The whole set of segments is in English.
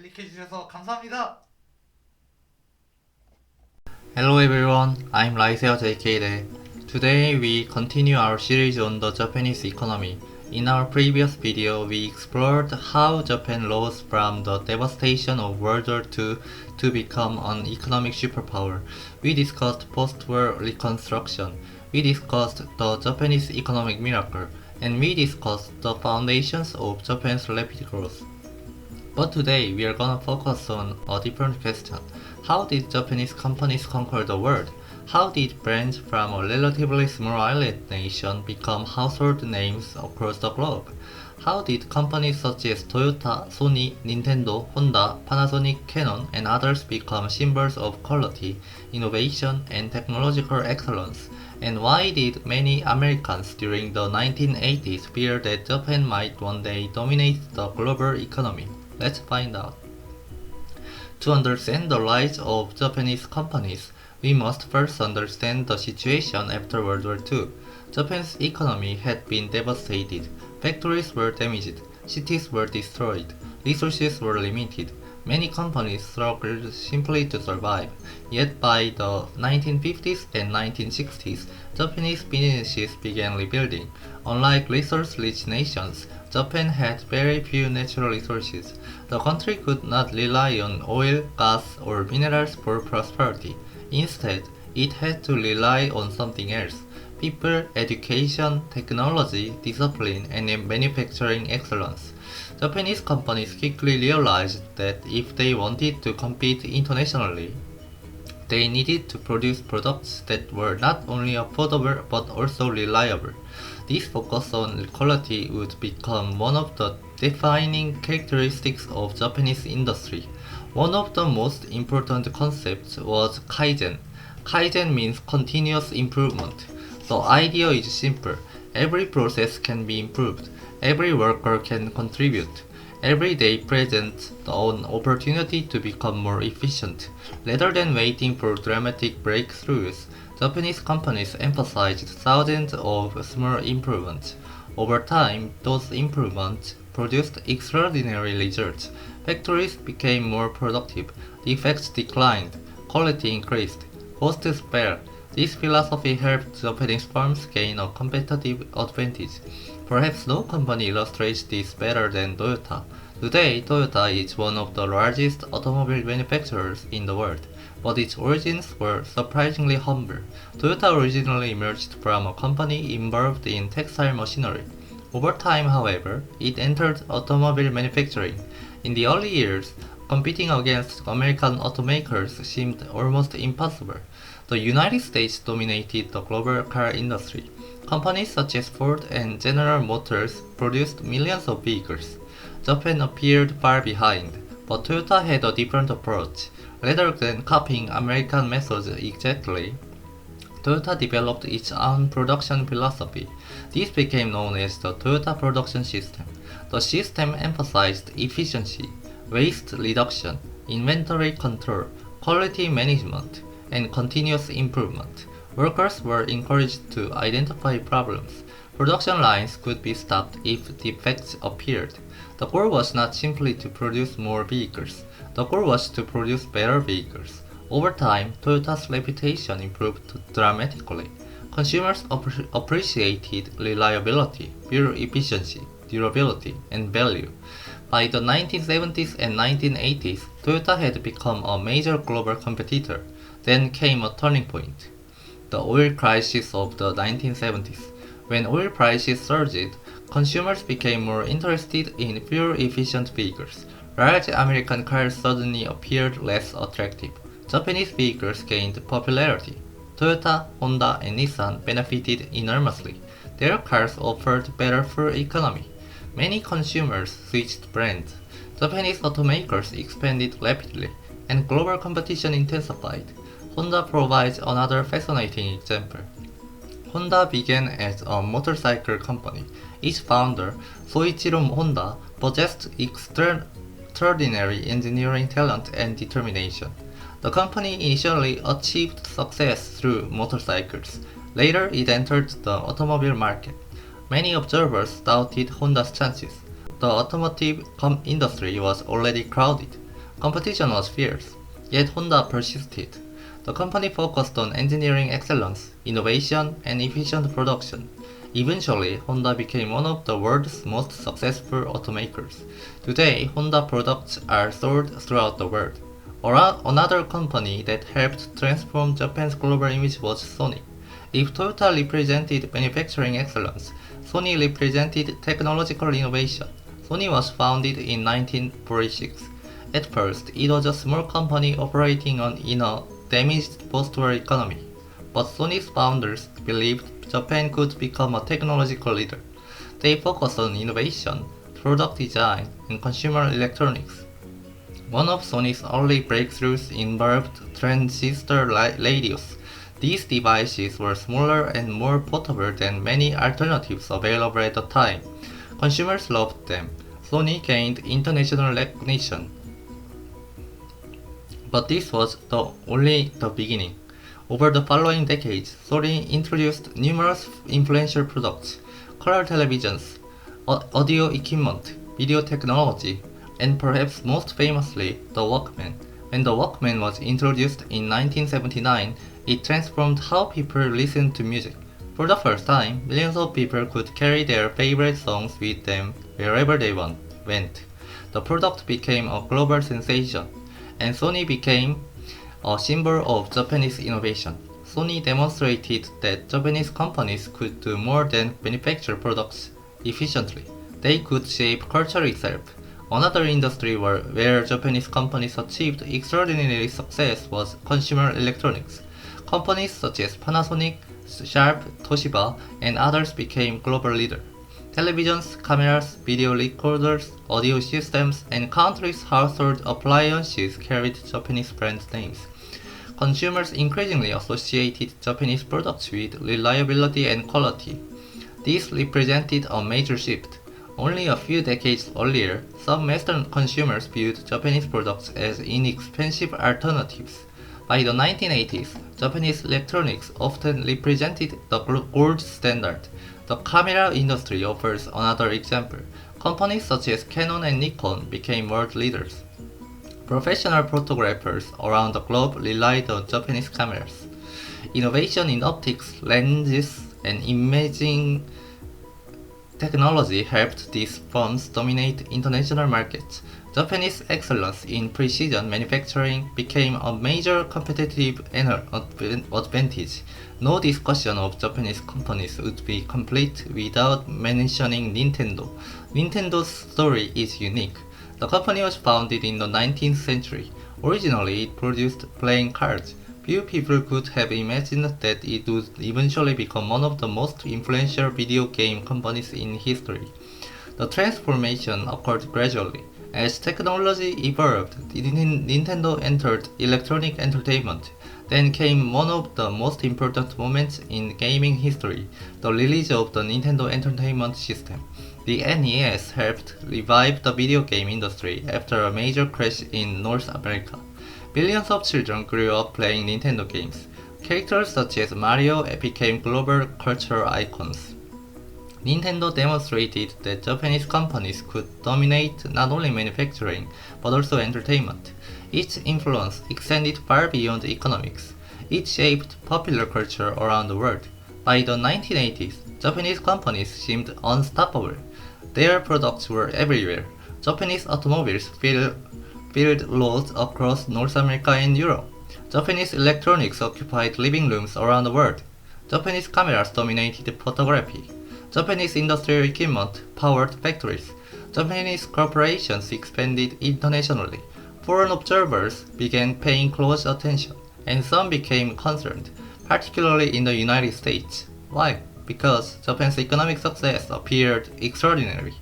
클릭해주셔서 감사합니다. Hello everyone, I'm Raiseo JK. Today we continue our series on the Japanese economy. In our previous video, we explored how Japan rose from the devastation of World War II to become an economic superpower. We discussed post-war reconstruction. We discussed the Japanese economic miracle, and we discussed the foundations of Japan's rapid growth. But today we are gonna focus on a different question. How did Japanese companies conquer the world? How did brands from a relatively small island nation become household names across the globe? How did companies such as Toyota, Sony, Nintendo, Honda, Panasonic, Canon, and others become symbols of quality, innovation, and technological excellence? And why did many Americans during the 1980s fear that Japan might one day dominate the global economy? Let's find out. To understand the rise of Japanese companies, we must first understand the situation after World War II. Japan's economy had been devastated. Factories were damaged, cities were destroyed, resources were limited. Many companies struggled simply to survive. Yet by the 1950s and 1960s, Japanese businesses began rebuilding. Unlike resource-rich nations, Japan had very few natural resources. The country could not rely on oil, gas, or minerals for prosperity. Instead, it had to rely on something else: people, education, technology, discipline, and manufacturing excellence. Japanese companies quickly realized that if they wanted to compete internationally, they needed to produce products that were not only affordable but also reliable. This focus on quality would become one of the defining characteristics of Japanese industry. One of the most important concepts was Kaizen. Kaizen means continuous improvement. The idea is simple. Every process can be improved. Every worker can contribute. Every day presents an opportunity to become more efficient. Rather than waiting for dramatic breakthroughs, Japanese companies emphasized thousands of small improvements. Over time, those improvements produced extraordinary results. Factories became more productive, defects declined, quality increased, costs fell. This philosophy helped Japanese firms gain a competitive advantage. Perhaps no company illustrates this better than Toyota. Today, Toyota is one of the largest automobile manufacturers in the world, but its origins were surprisingly humble. Toyota originally emerged from a company involved in textile machinery. Over time, however, it entered automobile manufacturing. In the early years, competing against American automakers seemed almost impossible. The United States dominated the global car industry. Companies such as Ford and General Motors produced millions of vehicles. Japan appeared far behind, but Toyota had a different approach. Rather than copying American methods exactly, Toyota developed its own production philosophy. This became known as the Toyota Production System. The system emphasized efficiency, waste reduction, inventory control, quality management, and continuous improvement. Workers were encouraged to identify problems. Production lines could be stopped if defects appeared. The goal was not simply to produce more vehicles. The goal was to produce better vehicles. Over time, Toyota's reputation improved dramatically. Consumers appreciated reliability, fuel efficiency, durability, and value. By the 1970s and 1980s, Toyota had become a major global competitor. Then came a turning point: the oil crisis of the 1970s. When oil prices surged, consumers became more interested in fuel-efficient vehicles. Large American cars suddenly appeared less attractive. Japanese vehicles gained popularity. Toyota, Honda, and Nissan benefited enormously. Their cars offered better fuel economy. Many consumers switched brands. Japanese automakers expanded rapidly, and global competition intensified. Honda provides another fascinating example. Honda began as a motorcycle company. Its founder, Soichiro Honda, possessed extraordinary engineering talent and determination. The company initially achieved success through motorcycles. Later, it entered the automobile market. Many observers doubted Honda's chances. The automotive industry was already crowded. Competition was fierce, yet Honda persisted. The company focused on engineering excellence, innovation, and efficient production. Eventually, Honda became one of the world's most successful automakers. Today, Honda products are sold throughout the world. Another company that helped transform Japan's global image was Sony. If Toyota represented manufacturing excellence, Sony represented technological innovation. Sony was founded in 1946. At first, it was a small company operating in a damaged post-war economy. But Sony's founders believed Japan could become a technological leader. They focused on innovation, product design, and consumer electronics. One of Sony's early breakthroughs involved transistor radios. These devices were smaller and more portable than many alternatives available at the time. Consumers loved them. Sony gained international recognition. But this was only the beginning. Over the following decades, Sony introduced numerous influential products: color televisions, audio equipment, video technology, and perhaps most famously, the Walkman. When the Walkman was introduced in 1979, it transformed how people listened to music. For the first time, millions of people could carry their favorite songs with them wherever they went. The product became a global sensation, and Sony became a symbol of Japanese innovation. Sony demonstrated that Japanese companies could do more than manufacture products efficiently. They could shape culture itself. Another industry where Japanese companies achieved extraordinary success was consumer electronics. Companies such as Panasonic, Sharp, Toshiba, and others became global leaders. Televisions, cameras, video recorders, audio systems, and countless household appliances carried Japanese brand names. Consumers increasingly associated Japanese products with reliability and quality. This represented a major shift. Only a few decades earlier, some Western consumers viewed Japanese products as inexpensive alternatives. By the 1980s, Japanese electronics often represented the gold standard. The camera industry offers another example. Companies such as Canon and Nikon became world leaders. Professional photographers around the globe relied on Japanese cameras. Innovation in optics, lenses, and imaging technology helped these firms dominate international markets. Japanese excellence in precision manufacturing became a major competitive advantage. No discussion of Japanese companies would be complete without mentioning Nintendo. Nintendo's story is unique. The company was founded in the 19th century. Originally, it produced playing cards. Few people could have imagined that it would eventually become one of the most influential video game companies in history. The transformation occurred gradually. As technology evolved, Nintendo entered electronic entertainment. Then came one of the most important moments in gaming history, the release of the Nintendo Entertainment System. The NES helped revive the video game industry after a major crash in North America. Billions of children grew up playing Nintendo games. Characters such as Mario became global cultural icons. Nintendo demonstrated that Japanese companies could dominate not only manufacturing, but also entertainment. Its influence extended far beyond economics. It shaped popular culture around the world. By the 1980s, Japanese companies seemed unstoppable. Their products were everywhere. Japanese automobiles filled roads across North America and Europe. Japanese electronics occupied living rooms around the world. Japanese cameras dominated photography. Japanese industrial equipment powered factories. Japanese corporations expanded internationally. Foreign observers began paying close attention, and some became concerned, particularly in the United States. Why? Because Japan's economic success appeared extraordinary.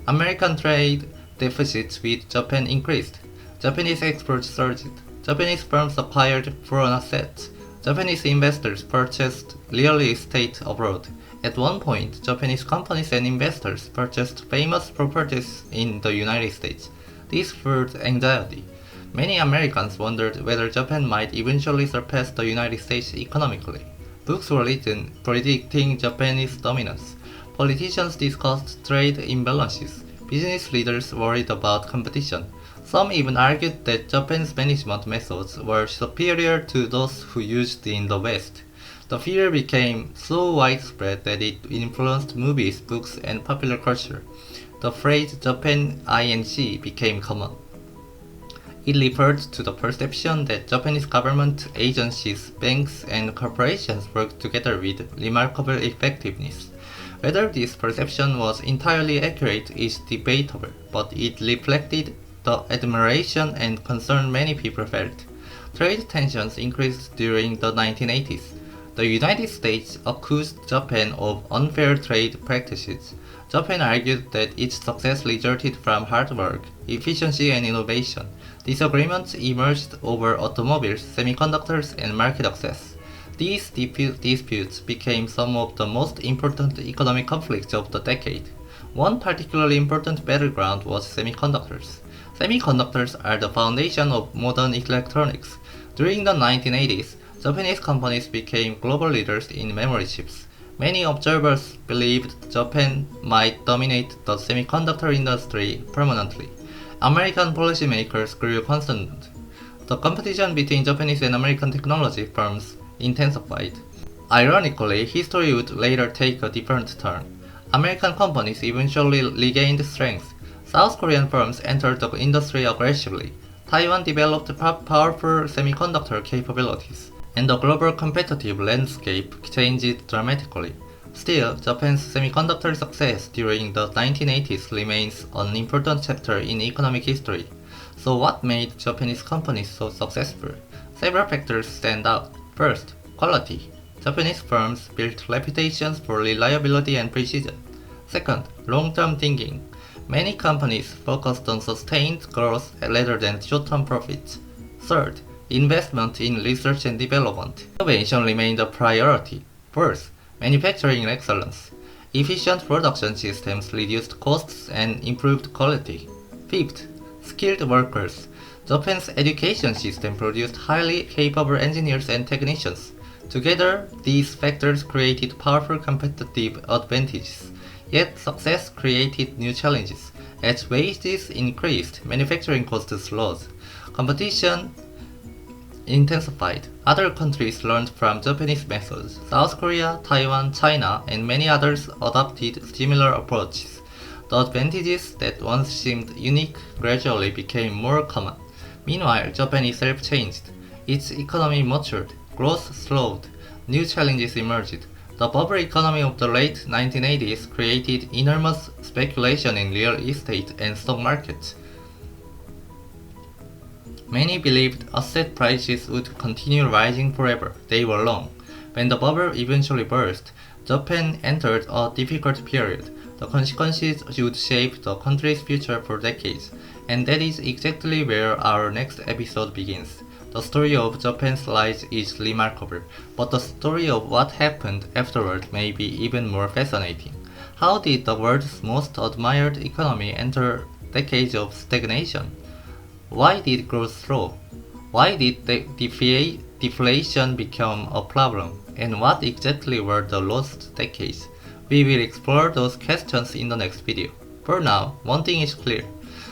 American trade deficits with Japan increased. Japanese exports surged. Japanese firms acquired foreign assets. Japanese investors purchased real estate abroad. At one point, Japanese companies and investors purchased famous properties in the United States. This fueled anxiety. Many Americans wondered whether Japan might eventually surpass the United States economically. Books were written predicting Japanese dominance. Politicians discussed trade imbalances. Business leaders worried about competition. Some even argued that Japan's management methods were superior to those who used in the West. The fear became so widespread that it influenced movies, books, and popular culture. The phrase Japan INC became common. It referred to the perception that Japanese government agencies, banks, and corporations worked together with remarkable effectiveness. Whether this perception was entirely accurate is debatable, but it reflected the admiration and concern many people felt. Trade tensions increased during the 1980s. The United States accused Japan of unfair trade practices. Japan argued that its success resulted from hard work, efficiency, and innovation. Disagreements emerged over automobiles, semiconductors, and market access. These disputes became some of the most important economic conflicts of the decade. One particularly important battleground was semiconductors. Semiconductors are the foundation of modern electronics. During the 1980s, Japanese companies became global leaders in memory chips. Many observers believed Japan might dominate the semiconductor industry permanently. American policymakers grew concerned. The competition between Japanese and American technology firms intensified. Ironically, history would later take a different turn. American companies eventually regained strength. South Korean firms entered the industry aggressively. Taiwan developed powerful semiconductor capabilities, and the global competitive landscape changed dramatically. Still, Japan's semiconductor success during the 1980s remains an important chapter in economic history. So what made Japanese companies so successful? Several factors stand out. First, quality. Japanese firms built reputations for reliability and precision. Second, long-term thinking. Many companies focused on sustained growth rather than short-term profits. Third, investment in research and development. Innovation remained a priority. Fourth, manufacturing excellence. Efficient production systems reduced costs and improved quality. Fifth, skilled workers. Japan's education system produced highly capable engineers and technicians. Together, these factors created powerful competitive advantages. Yet success created new challenges. As wages increased, manufacturing costs rose. Competition intensified. Other countries learned from Japanese methods. South Korea, Taiwan, China, and many others adopted similar approaches. The advantages that once seemed unique gradually became more common. Meanwhile, Japan itself changed. Its economy matured, growth slowed, new challenges emerged. The bubble economy of the late 1980s created enormous speculation in real estate and stock markets. Many believed asset prices would continue rising forever. They were wrong. When the bubble eventually burst, Japan entered a difficult period. The consequences would shape the country's future for decades, and that is exactly where our next episode begins. The story of Japan's rise is remarkable, but the story of what happened afterward may be even more fascinating. How did the world's most admired economy enter decades of stagnation? Why did growth slow? Why did deflation become a problem? And what exactly were the lost decades? We will explore those questions in the next video. For now, one thing is clear.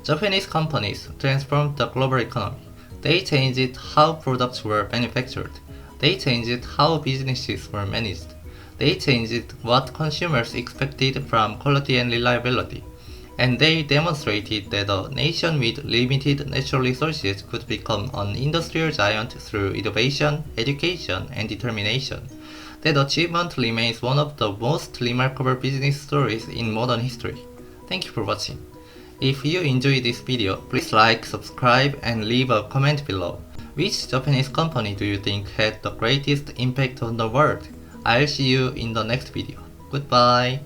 Japanese companies transformed the global economy. They changed how products were manufactured. They changed how businesses were managed. They changed what consumers expected from quality and reliability. And they demonstrated that a nation with limited natural resources could become an industrial giant through innovation, education, and determination. That achievement remains one of the most remarkable business stories in modern history. Thank you for watching. If you enjoyed this video, please like, subscribe, and leave a comment below. Which Japanese company do you think had the greatest impact on the world? I'll see you in the next video. Goodbye.